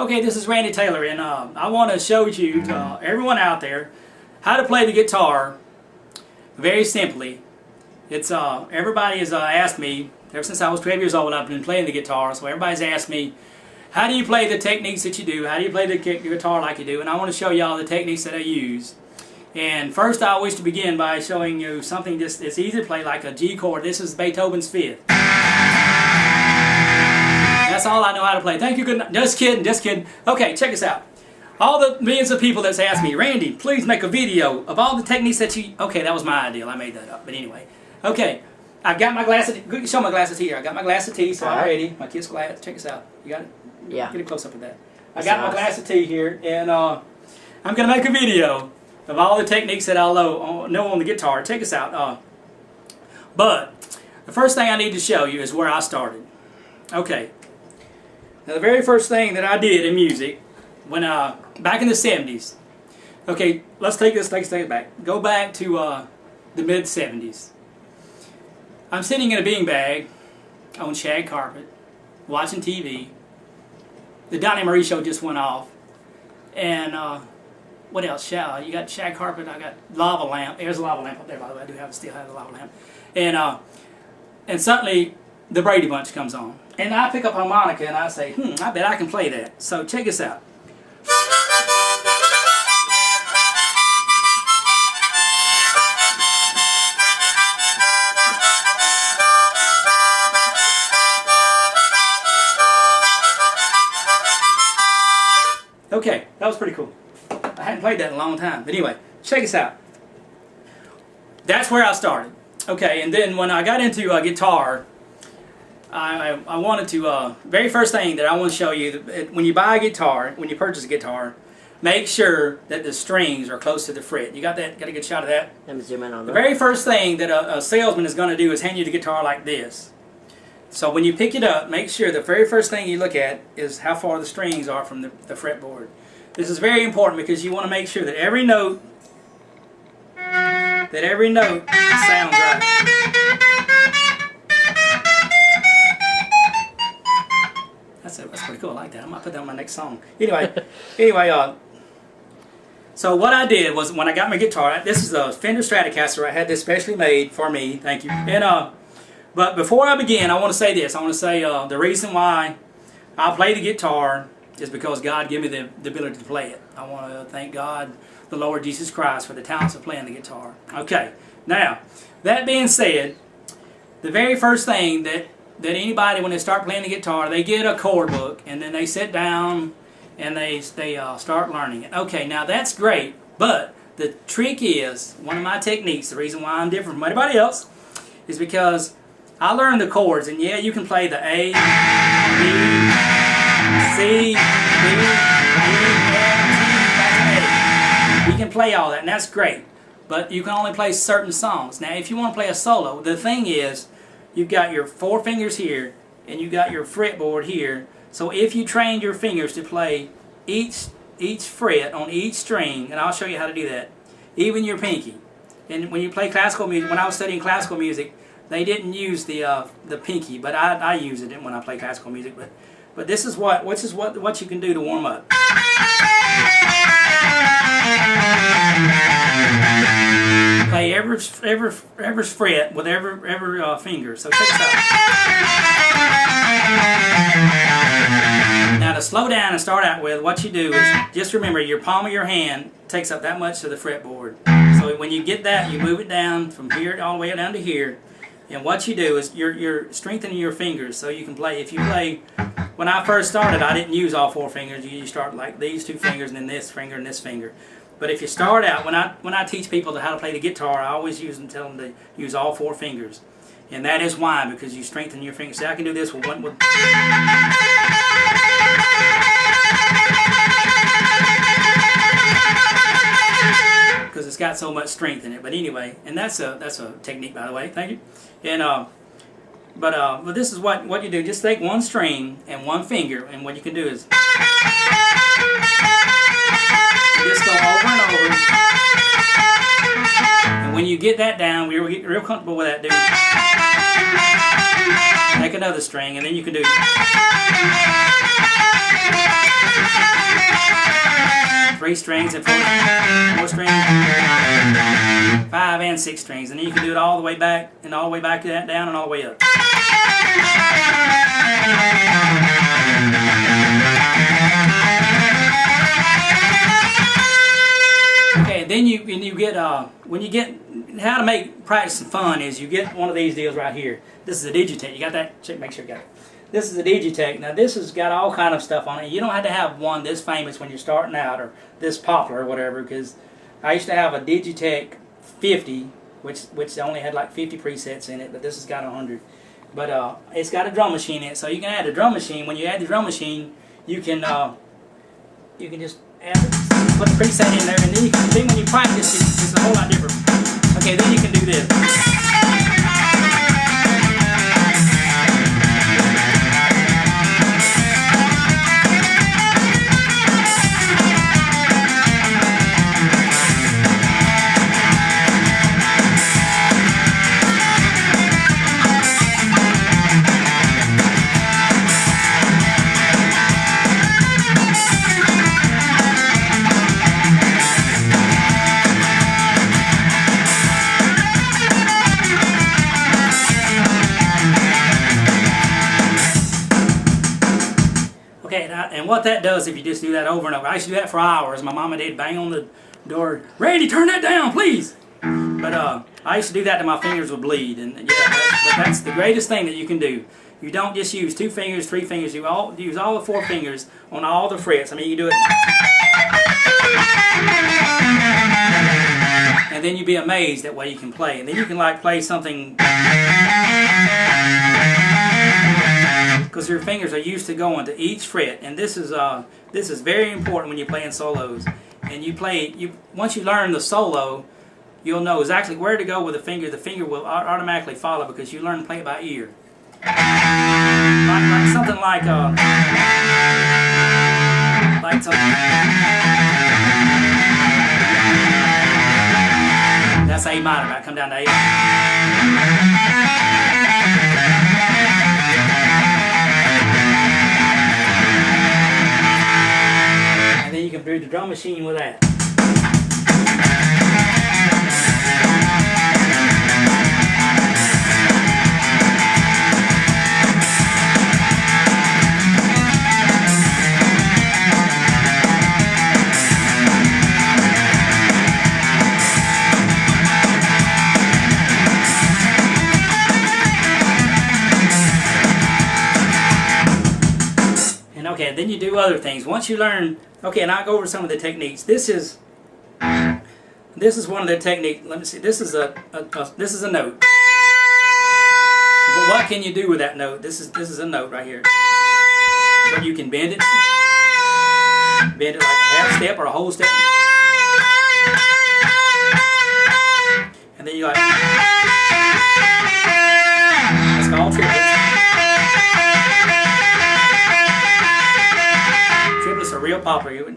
Okay, this is Randy Taylor, and I want to show you, everyone out there, how to play the guitar very simply. It's everybody has asked me, ever since I was 12 years old, I've been playing the guitar, so everybody's asked me, how do you play the techniques that you do? How do you play the guitar like you do? And I want to show y'all the techniques that I use. And first I wish to begin by showing you something just it's easy to play, like a G chord. This is Beethoven's Fifth. That's all I know how to play. Thank you, good night. Just kidding, just kidding. Okay, check this out. All the millions of people that's asked me, Randy, please make a video of all the techniques that you... Okay, that was my idea. I made that up. But anyway. Okay, I've got my glass of... Show my glasses here. I got my glass of tea, so I'm ready. My kid's glass. Check this out. You got it? Yeah. Get a close up of that. I got my glass of tea here, and I'm going to make a video of all the techniques that I know on the guitar. Check this out. But the first thing I need to show you is where I started. Okay. Now the very first thing that I did in music, when back in the 70s. Okay, let's take this back. Go back to the mid 70s. I'm sitting in a beanbag on shag carpet, watching TV. The Donnie Marie show just went off, and what else? You got shag carpet. I got lava lamp. There's a lava lamp up there, by the way. I do still have the lava lamp, and suddenly the Brady Bunch comes on. And I pick up harmonica and I say, I bet I can play that. So check this out. Okay, that was pretty cool. I hadn't played that in a long time. But anyway, check this out. That's where I started. Okay, and then when I got into guitar, I wanted to, very first thing that I want to show you, when you buy a guitar, when you purchase a guitar, make sure that the strings are close to the fret. You got that? Got a good shot of that? Let me zoom in on that. The very first thing that a salesman is going to do is hand you the guitar like this. So when you pick it up, make sure the very first thing you look at is how far the strings are from the fretboard. This is very important because you want to make sure that every note sounds right. That's pretty cool. I like that. I might put that on my next song. Anyway, so what I did was when I got my guitar, this is a Fender Stratocaster. I had this specially made for me. Thank you. And but before I begin, I want to say this. I want to say the reason why I play the guitar is because God gave me the ability to play it. I want to thank God, the Lord Jesus Christ, for the talents of playing the guitar. Okay. Now, that being said, the very first thing that anybody, when they start playing the guitar, they get a chord book, and then they sit down and they start learning it. Okay, now that's great, but the trick is, one of my techniques, the reason why I'm different from anybody else, is because I learned the chords, and yeah, you can play the A, B, C, D, E, F, G, A. You can play all that, and that's great, but you can only play certain songs. Now, if you want to play a solo, the thing is, you've got your 4 fingers here, and you got your fretboard here. So if you train your fingers to play each fret on each string, and I'll show you how to do that, even your pinky. And when you play classical music, when I was studying classical music, they didn't use the pinky, but I use it when I play classical music. But this is what you can do to warm up. Play every fret with every finger. So check this out. Now to slow down and start out with, what you do is just remember your palm of your hand takes up that much of the fretboard. So when you get that, you move it down from here all the way down to here. And what you do is you're strengthening your fingers so you can play. If you play, when I first started, I didn't use all 4 fingers. You start like these 2 fingers and then this finger and this finger. But if you start out, when I teach people how to play the guitar, I always tell them to use all 4 fingers. And that is why, because you strengthen your fingers. See, I can do this with one. Because it's got so much strength in it. But anyway, and that's a technique, by the way. Thank you. And but this is what you do. Just take 1 string and 1 finger, and what you can do is just go over and over. And when you get that down, we'll get real comfortable with that, dude. Take another string, and then you can do 3 strings and 4 strings, 5 and 6 strings, and then you can do it all the way back and all the way back to that down and all the way up. Okay, then you get when you get how to make practicing fun is you get one of these deals right here. This is a Digitech. You got that? Check, make sure you got it. This is a Digitech. Now this has got all kind of stuff on it. You don't have to have one this famous when you're starting out or this popular or whatever, because I used to have a Digitech 50, which only had like 50 presets in it, but this has got 100. But it's got a drum machine in it, so you can add a drum machine. When you add the drum machine, you can just put a preset in there, and then when you practice, it's a whole lot different. Okay, then you can do this. And what that does, if you just do that over and over, I used to do that for hours. My mom and dad bang on the door, "Randy, turn that down, please." But I used to do that till my fingers would bleed. And yeah, that's the greatest thing that you can do. You don't just use 2 fingers, 3 fingers. You use all the 4 fingers on all the frets. I mean, you do it, and then you'd be amazed at what you can play. And then you can like play something, because your fingers are used to going to each fret, and this is very important when you're playing solos. And once you learn the solo, you'll know exactly where to go with the finger. The finger will automatically follow because you learn to play it by ear. Like something like something. That's A minor. Right? Come down to A. And then you can do the drum machine with that. Okay, then you do other things. Once you learn, okay, and I'll go over some of the techniques. This is one of the techniques. Let me see. This is a note. But what can you do with that note? This is a note right here. But you can bend it like a half step or a whole step, and then you like. That's called triplets. Triplets are real popular.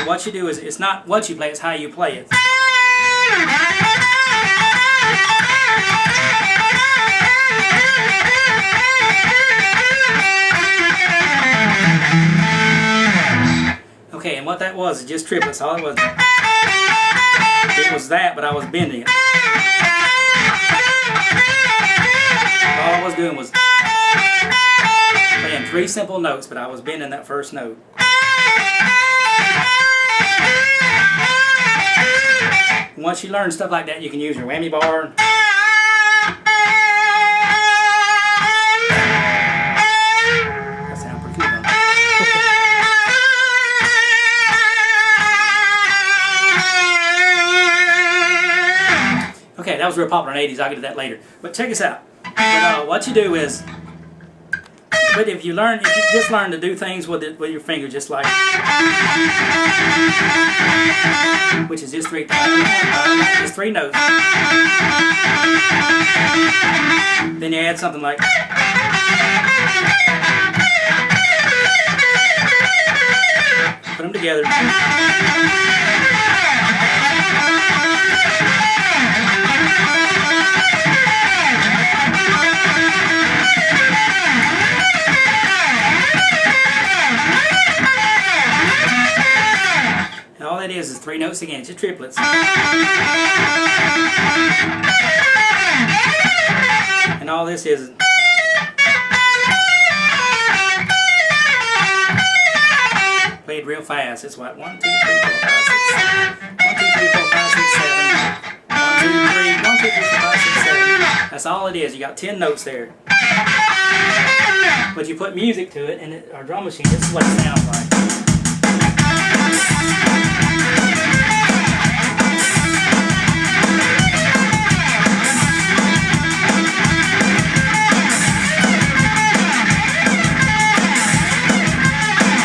What you do is, it's not what you play, it's how you play it. Okay, and what that was is just triplets. All it was that, but I was bending it. All I was doing was playing 3 simple notes, but I was bending that first note. Once you learn stuff like that, you can use your whammy bar. That sounds pretty cool, don't it? Okay, that was real popular in the 80s. I'll get to that later. But check this out. But, what you do is, but if you just learn to do things with your finger, just like, which is just 3 notes. Then you add something like, put them together. 3 notes again, just triplets. And all this is played real fast. It's what 1, 2, 3, 4, 5, 6, 7. 1, 2, 3, 4, 5, 6, 7. 1, 2, 3, 1, 2, 3, 4, 5, 6, 7. That's all it is. You got 10 notes there. But you put music to it, and our drum machine, this is what it sounds like.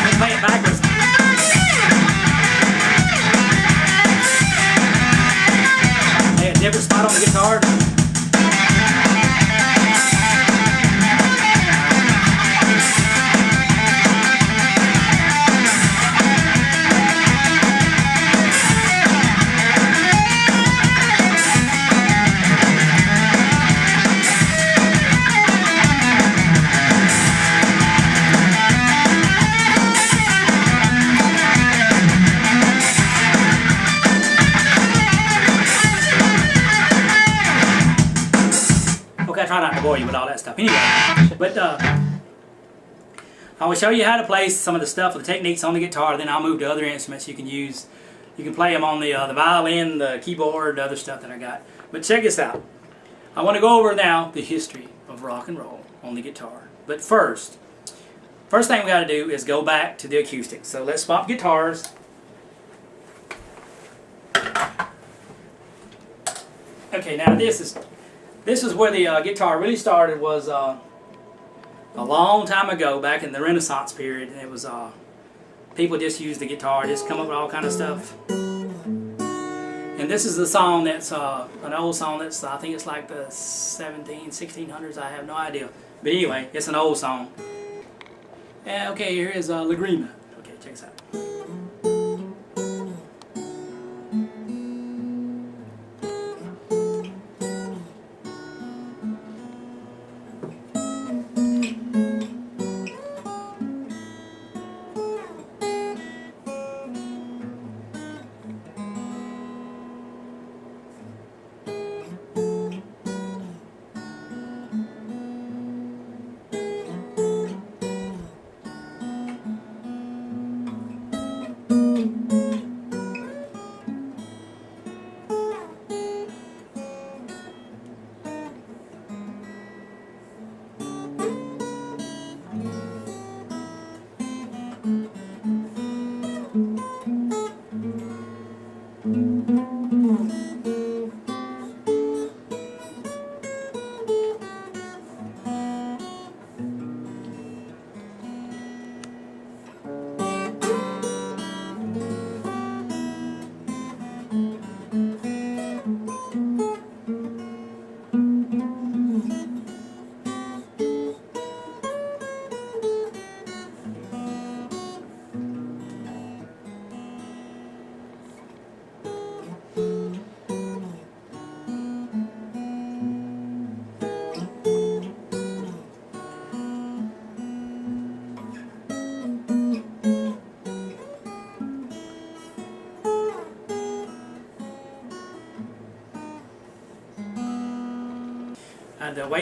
Let's play it backwards. Play a different spot on the guitar. I try not to bore you with all that stuff anyway. But I will show you how to play some of the stuff, the techniques on the guitar, then I'll move to other instruments you can use. You can play them on the violin, the keyboard, the other stuff that I got. But check this out. I want to go over now the history of rock and roll on the guitar. But first thing we got to do is go back to the acoustic. So let's swap guitars. Okay, now this is where the guitar really started. Was a long time ago, back in the Renaissance period. It was people just used the guitar, just come up with all kind of stuff. And this is the song that's an old song that's, I think it's like the 1600s. I have no idea. But anyway, it's an old song. And okay, here is Lagrima. Okay, check this out.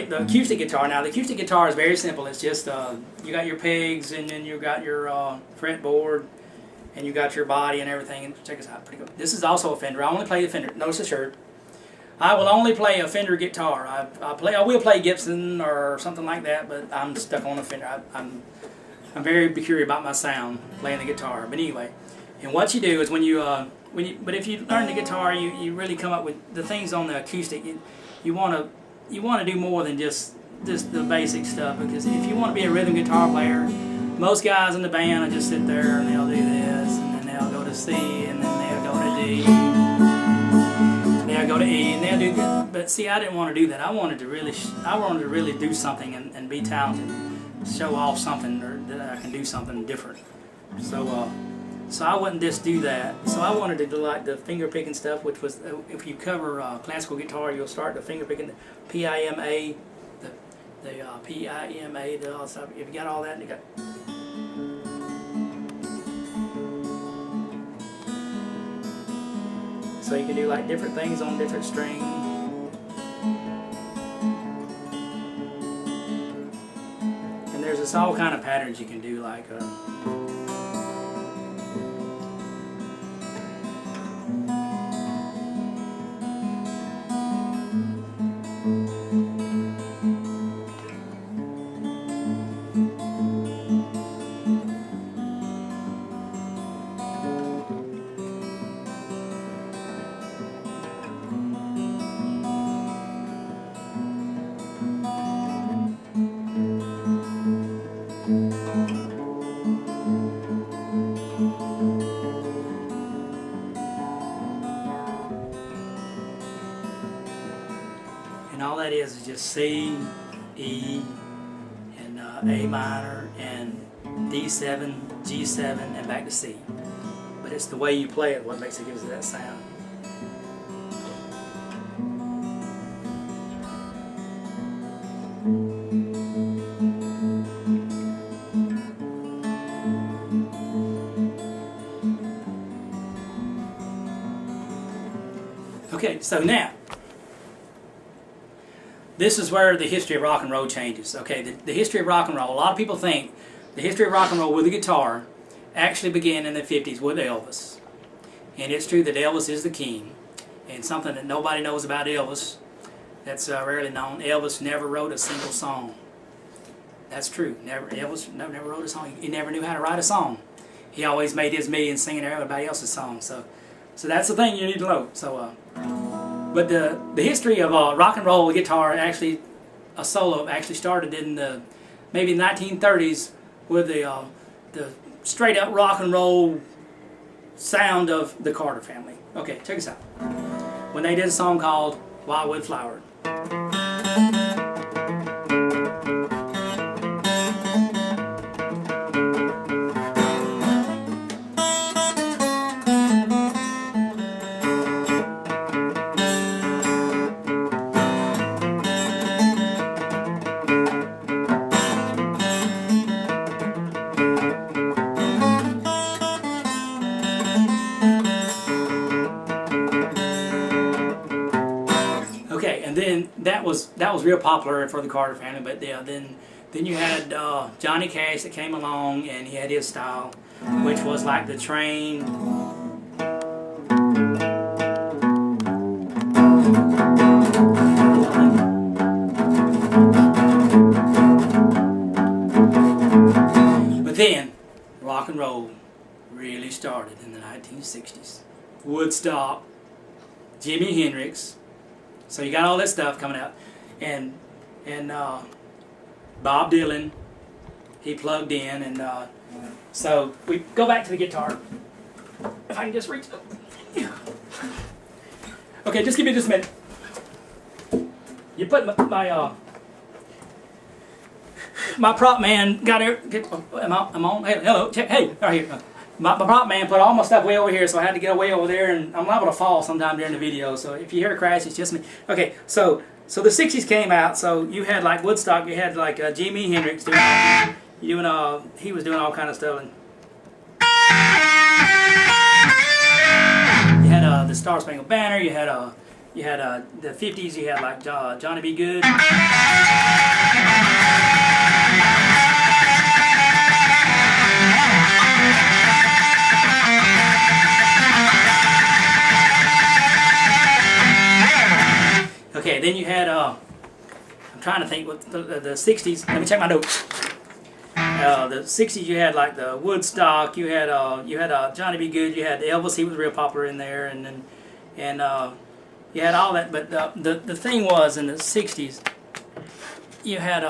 The acoustic guitar. Now the acoustic guitar is very simple. It's just you got your pegs, and then you got your fretboard, and you got your body and everything. And check this out, pretty good. This is also a Fender. I only play the Fender. Notice the shirt. I will only play a Fender guitar. I will play Gibson or something like that, but I'm stuck on a Fender. I'm very peculiar about my sound playing the guitar. But anyway, and what you do is but if you learn the guitar, you really come up with the things on the acoustic. You want to do more than just the basic stuff, because if you want to be a rhythm guitar player, most guys in the band will just sit there and they'll do this, and then they'll go to C, and then they'll go to D, they'll go to E, and they'll do good. But see, I didn't want to do that. I wanted to really do something and be talented, show off something, or that I can do something different. So I wouldn't just do that. So I wanted to do like the finger picking stuff, which was if you cover classical guitar, you'll start the finger picking, the PIMA, the PIMA, the all stuff. If you got all that, and you got. So you can do like different things on different strings. And there's just all kind of patterns you can do, like and all that is just C, E, and A minor, and D7, G7, and back to C. But it's the way you play it what makes it gives it that sound. Okay, so now, this is where the history of rock and roll changes. Okay, the history of rock and roll, a lot of people think the history of rock and roll with the guitar actually began in the 50s with Elvis. And it's true that Elvis is the king. And something that nobody knows about Elvis, that's rarely known, Elvis never wrote a single song. That's true. Elvis never wrote a song. He never knew how to write a song. He always made his millions singing everybody else's songs. So that's the thing you need to know. But the history of rock and roll guitar, actually a solo, actually started in the maybe 1930s with the straight up rock and roll sound of the Carter Family. Okay, check this out. When they did a song called Wildwood Flower. Okay, and then that was real popular for the Carter Family. But then you had Johnny Cash that came along, and he had his style, which was like the Train. But then rock and roll really started in the 1960s. Woodstock, Jimi Hendrix. So you got all this stuff coming out, and Bob Dylan, he plugged in, and so we go back to the guitar. If I can just reach up. Okay, just give me just a minute. You put my prop man got here. I'm on. Hey, hello, check. Hey, right here. My prop man put all my stuff way over here, so I had to get way over there, and I'm liable to fall sometime during the video. So if you hear a crash, it's just me. Okay, so the 60s came out. So you had like Woodstock, you had like Jimi Hendrix doing, he was doing all kind of stuff. And you had the Star Spangled Banner. You had the 50s. You had like Johnny B. Good. Okay, then you had, I'm trying to think what the 60s, let me check my notes. The 60s you had like the Woodstock, you had Johnny B. Good, you had Elvis, he was real popular in there, and you had all that, but the thing was in the 60s, you had,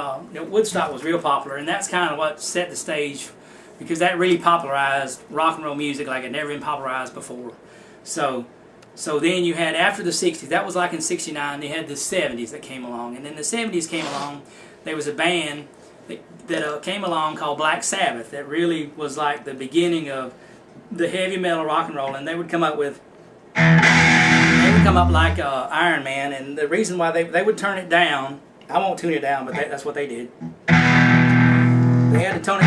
Woodstock was real popular, and that's kind of what set the stage, because that really popularized rock and roll music like it never been popularized before. So then you had, after the 60s, that was like in 69, they had the 70s that came along. And then the 70s came along, there was a band that came along called Black Sabbath that really was like the beginning of the heavy metal rock and roll. And they would come up with, like Iron Man. And the reason why they would turn it down, I won't tune it down, but that's what they did. They had to tone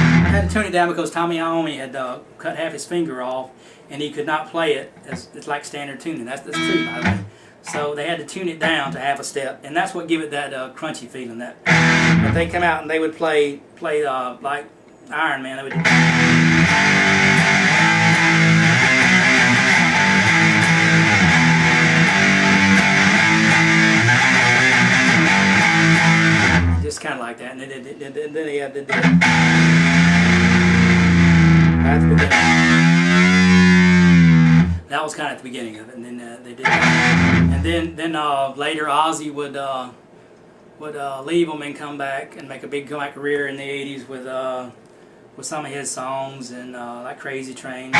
it down because Tommy Iommi had cut half his finger off. and he could not play it as it's like standard tuning. That's true, by the way. So they had to tune it down to half a step, and that's what give it that crunchy feeling. That if they come out and they would play like Iron Man, they would. Just kind of like that, and then they had to do it. At the beginning. That was kind of at the beginning of it, and then they did that. And then later Ozzy would leave them and come back and make a big comeback career in the '80s with some of his songs and like Crazy Train.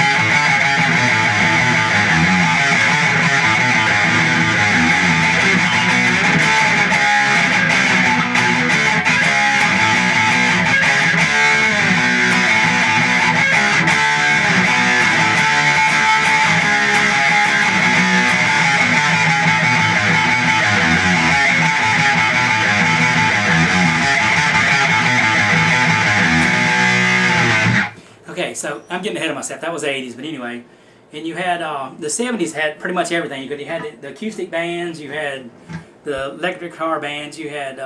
Okay, so I'm getting ahead of myself. That was the 80s, but anyway. And you had, the 70s had pretty much everything. You had the acoustic bands, you had the electric guitar bands, you had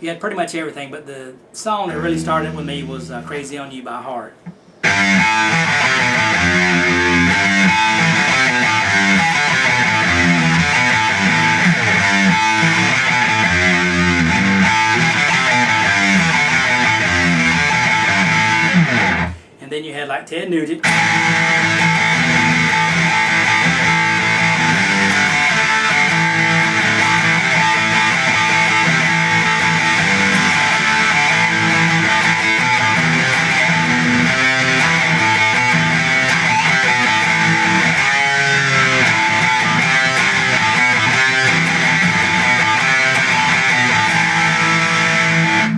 pretty much everything. But the song that really started with me was Crazy on You by Heart. And then you had like Ted Nugent.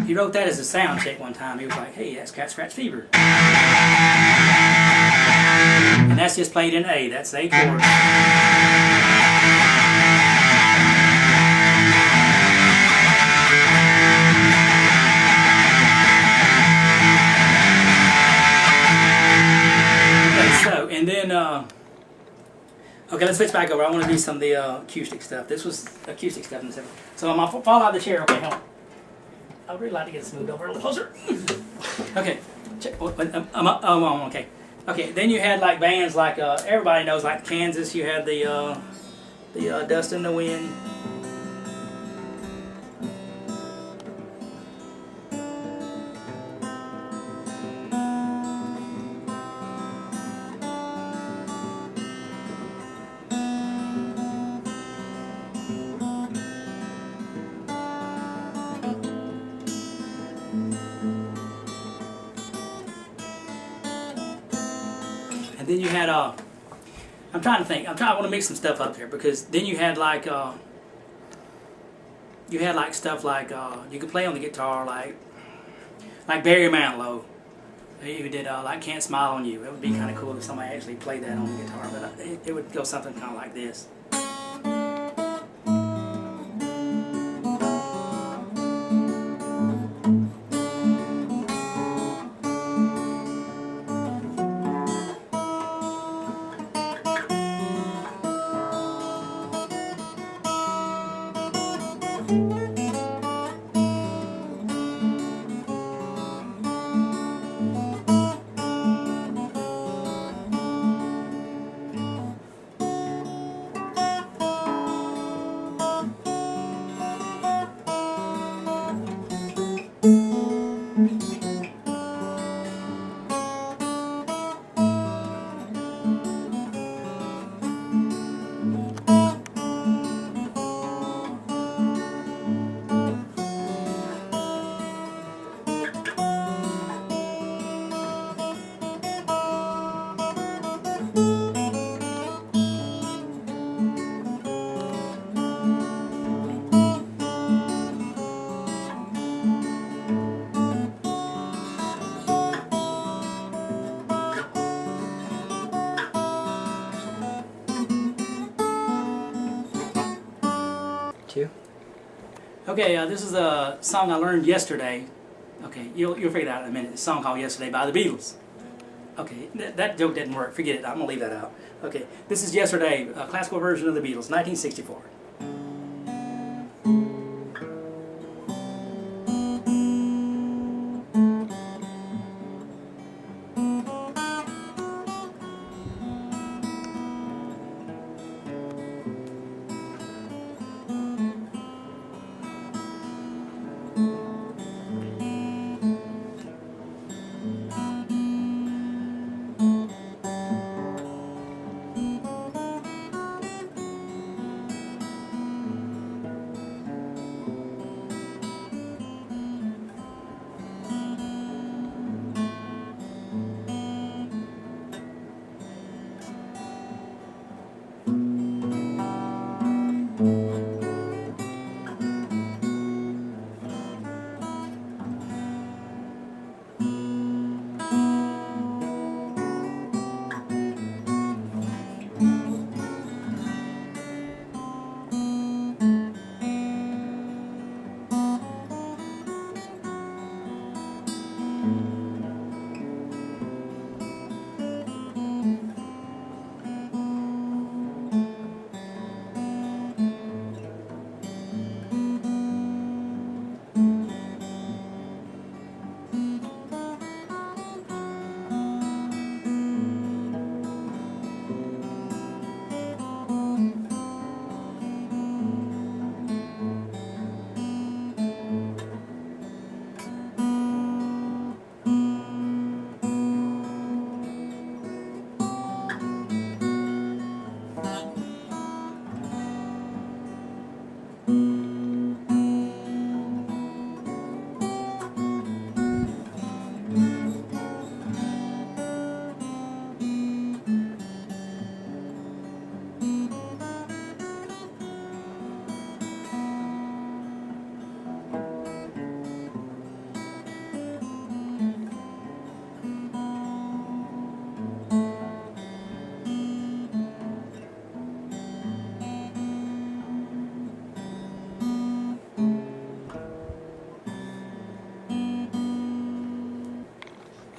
He wrote that as a sound check one time. He was like, hey, that's Cat Scratch Fever. And that's just played in A. That's A chord. Okay, so, and then, okay, let's switch back over. I want to do some of the acoustic stuff. This was acoustic stuff in the 70s. So I'm going to fall out of the chair. Okay, hold on. I would really like to get this moved over a little closer. Okay. Okay. Okay, then you had like bands like, everybody knows, like Kansas, you had the Dust in the Wind. And then you had, I'm trying to think, I want to mix some stuff up here, because then you had like stuff like, you could play on the guitar like Barry Manilow, who did like Can't Smile on You. It would be kind of cool if somebody actually played that on the guitar, but it would go something kind of like this. Okay, this is a song I learned yesterday. Okay, you'll figure it out in a minute. It's a song called Yesterday by the Beatles. Okay, that joke didn't work. Forget it. I'm gonna leave that out. Okay, this is Yesterday, a classical version of the Beatles, 1964.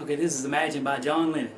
Okay, this is Imagine by John Lennon.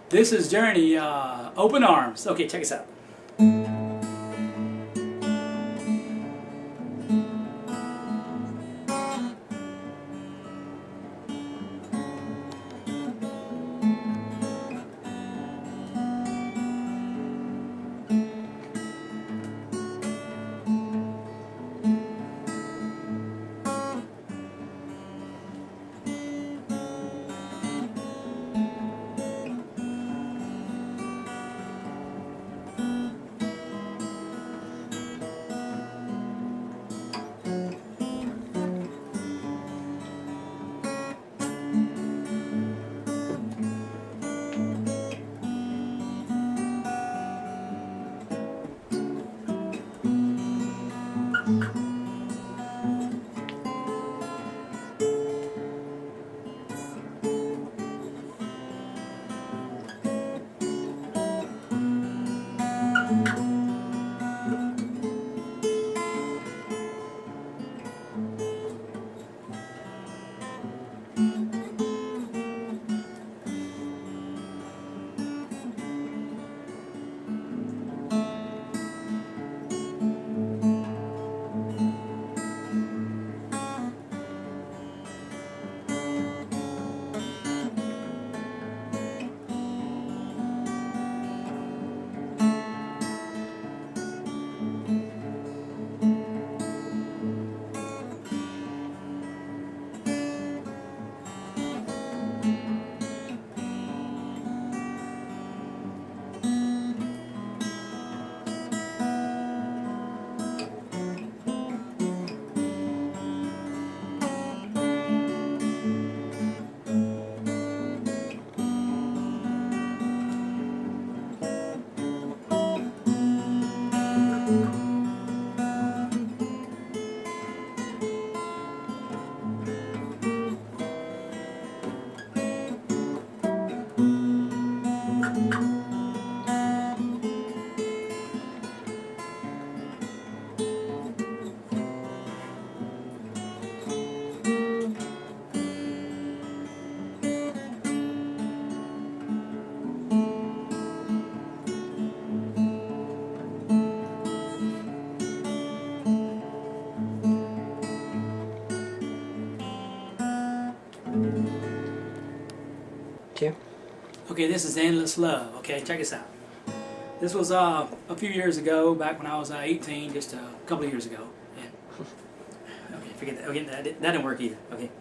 This is Journey, Open Arms. Okay, check us out. Okay, this is Endless Love. Okay, check us out. This was a few years ago, back when I was 18, just a couple of years ago. Yeah. Okay, forget that. Okay, that didn't work either. Okay.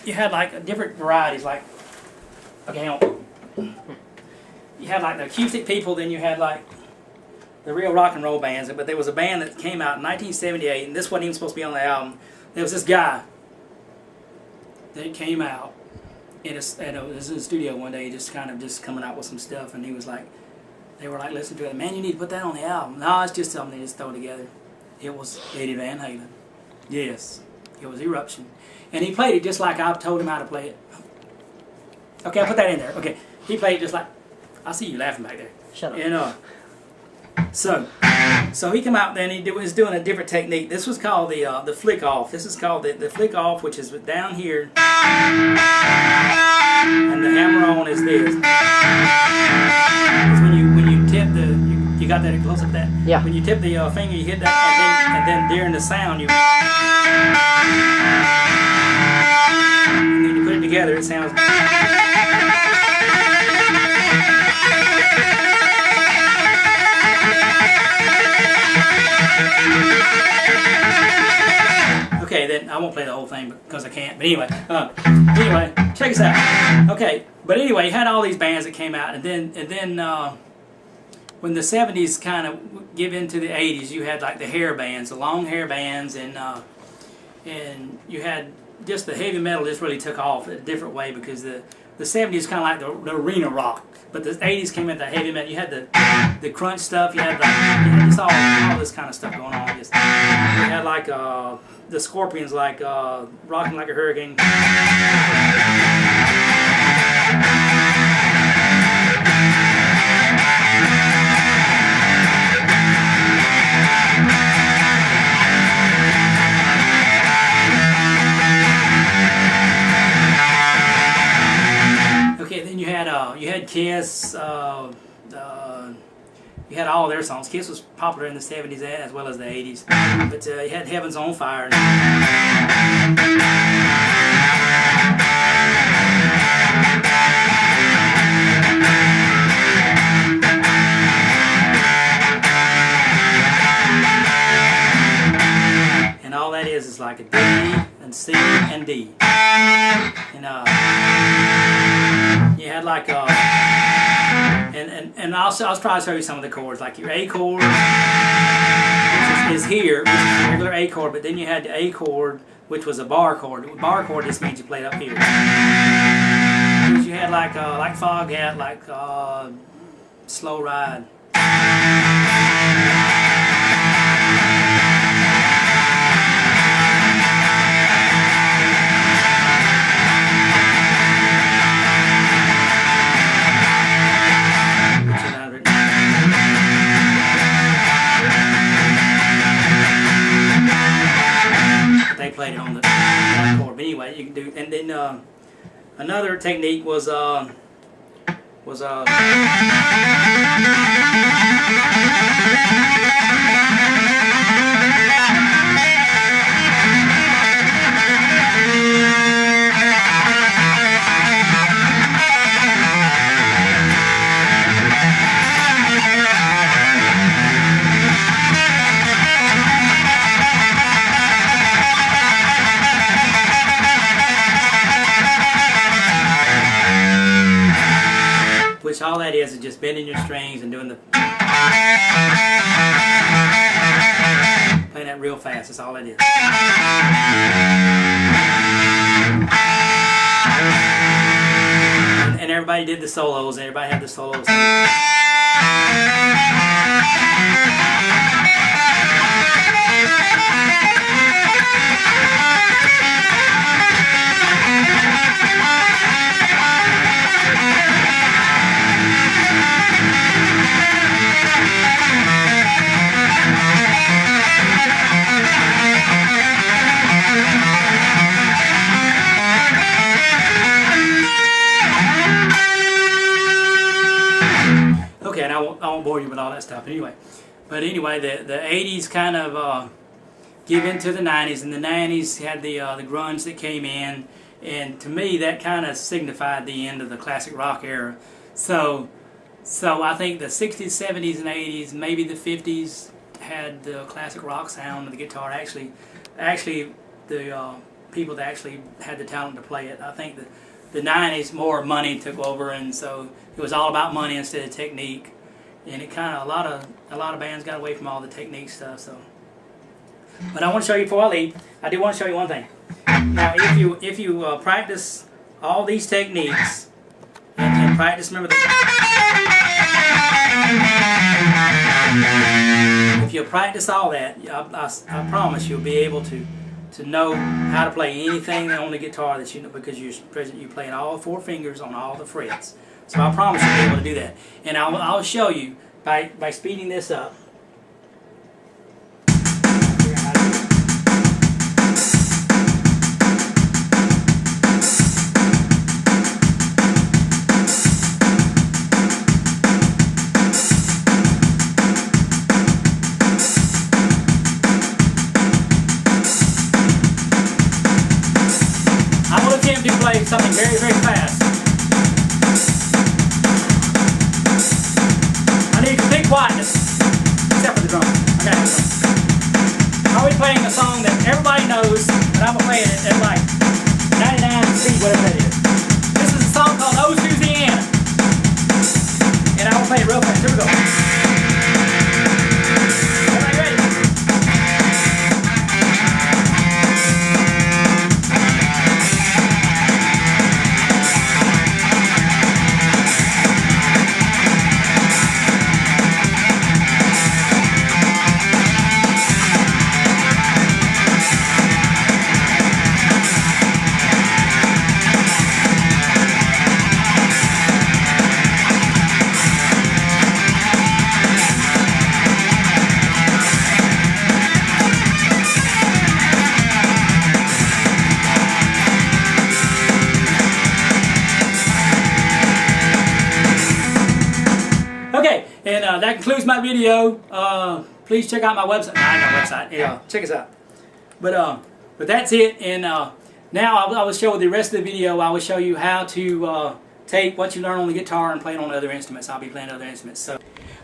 You had like different varieties, like, okay, hang on. You had like the acoustic people, then you had like the real rock and roll bands, but there was a band that came out in 1978, and this wasn't even supposed to be on the album. There was this guy that came out, and was in the studio one day, just coming out with some stuff, and he was like, they were like listening to it, man, you need to put that on the album. No, it's just something they just throw together. It was Eddie Van Halen. Yes, it was Eruption. And he played it just like I told him how to play it. Okay, I'll put that in there. Okay, he played just like, I see you laughing back there. Shut up. And so he came out then, he was doing a different technique. This was called the flick off. This is called the flick off, which is down here, and the hammer on is this. It's when you tip you got that close up that? Yeah. When you tip the finger, you hit that, and then during the sound and then you put it together, it sounds. Okay, then I won't play the whole thing because I can't. But anyway, check us out. Okay, but anyway, you had all these bands that came out, and then when the '70s kind of give into the '80s, you had like the hair bands, the long hair bands, and you had just the heavy metal just really took off a different way because the '70s kind of like the arena rock. But the '80s came into heavy metal. You had the crunch stuff. You had just all this kind of stuff going on. You had like the Scorpions, like Rocking Like a Hurricane. Okay, then you had Kiss. You had all their songs. Kiss was popular in the '70s as well as the '80s. But you had Heaven's on Fire. And all that is like a D and C and D. And you had like and I'll try to show you some of the chords, like your A chord, which is here, which is a regular A chord, but then you had the A chord, which was a bar chord. The bar chord just means you played up here. You had like Foghat, like Slow Ride. They played it on the chord. But anyway, you can do. And then another technique was which all that is just bending your strings and doing the playing that real fast. That's all it is. And everybody did the solos, and everybody had the solos. Okay, and I won't bore you with all that stuff anyway. But anyway, the 80s kind of give into the 90s, and the 90s had the grunge that came in, and to me that kind of signified the end of the classic rock era. So I think the 60s, 70s, and 80s, maybe the 50s had the classic rock sound of the guitar. Actually, the people that actually had the talent to play it. I think the 90s more money took over, and so it was all about money instead of technique. And it kind of a lot of bands got away from all the technique stuff. So, but I want to show you before I leave. I do want to show you one thing. Now, if you practice all these techniques and practice, remember if you practice all that, I promise you'll be able to know how to play anything on the guitar that you know, because you're playing all 4 fingers on all the frets. So I promise you'll be able to do that. And I'll show you by speeding this up. I will attempt to play something very, very fast. I need complete quietness, except for the drums. Okay. I'll be playing a song that everybody knows, and I'm playing it at like 99 speed, whatever that is. This is a song called Oh Susanna, and I will play it real fast. Here we go. Everybody ready? Okay, and that concludes my video. Please check out my website. No, I ain't got a website. Yeah, check us out. But that's it. And now I will show the rest of the video. I will show you how to take what you learn on the guitar and play it on other instruments. I'll be playing other instruments. So,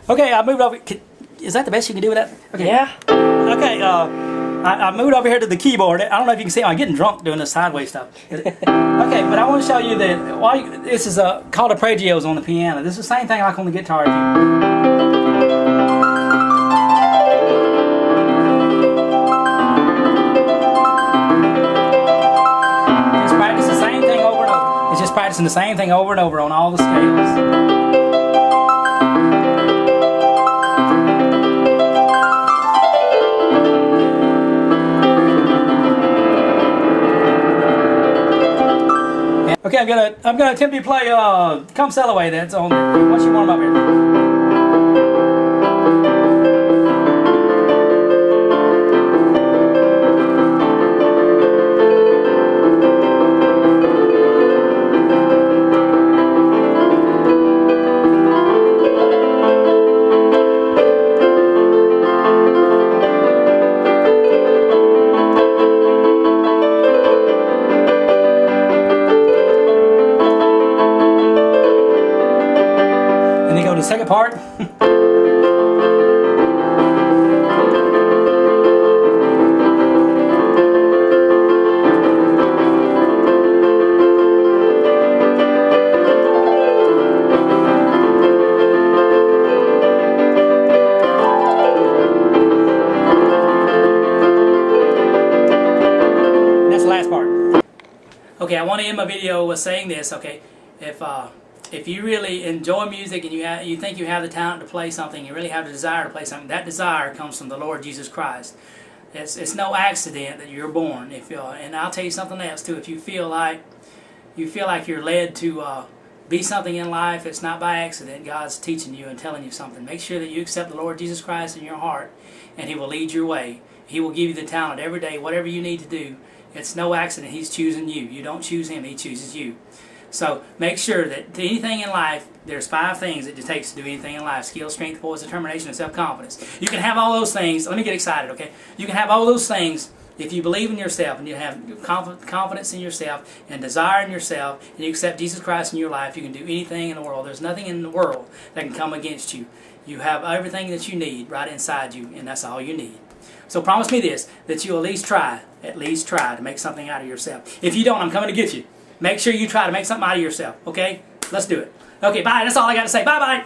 okay, I moved over. Is that the best you can do with that? Okay. Yeah. Okay. I moved over here to the keyboard. I don't know if you can see. I'm getting drunk doing this sideways stuff. Okay, but I want to show you that this is called arpeggios on the piano. This is the same thing like on the guitar. Just practice the same thing over and over. It's just practicing the same thing over and over on all the scales. Okay, I'm gonna attempt to play Come Sail Away. That's on. Once you warm up here. And then go to the second part. That's the last part. Okay, I want to end my video with saying this. Okay, if you really enjoy music and you think you have the talent to play something, you really have the desire to play something, that desire comes from the Lord Jesus Christ. It's no accident that you're born. And I'll tell you something else too. If you feel like you're led to be something in life, it's not by accident. God's teaching you and telling you something. Make sure that you accept the Lord Jesus Christ in your heart, and He will lead your way. He will give you the talent every day, whatever you need to do. It's no accident. He's choosing you. You don't choose Him. He chooses you. So make sure that to anything in life, there's 5 things that it takes to do anything in life: skill, strength, poise, determination, and self-confidence. You can have all those things. Let me get excited, okay? You can have all those things if you believe in yourself and you have confidence in yourself and desire in yourself, and you accept Jesus Christ in your life. You can do anything in the world. There's nothing in the world that can come against you. You have everything that you need right inside you, and that's all you need. So promise me this, that you'll at least try to make something out of yourself. If you don't, I'm coming to get you. Make sure you try to make something out of yourself, okay? Let's do it. Okay, bye. That's all I got to say. Bye-bye.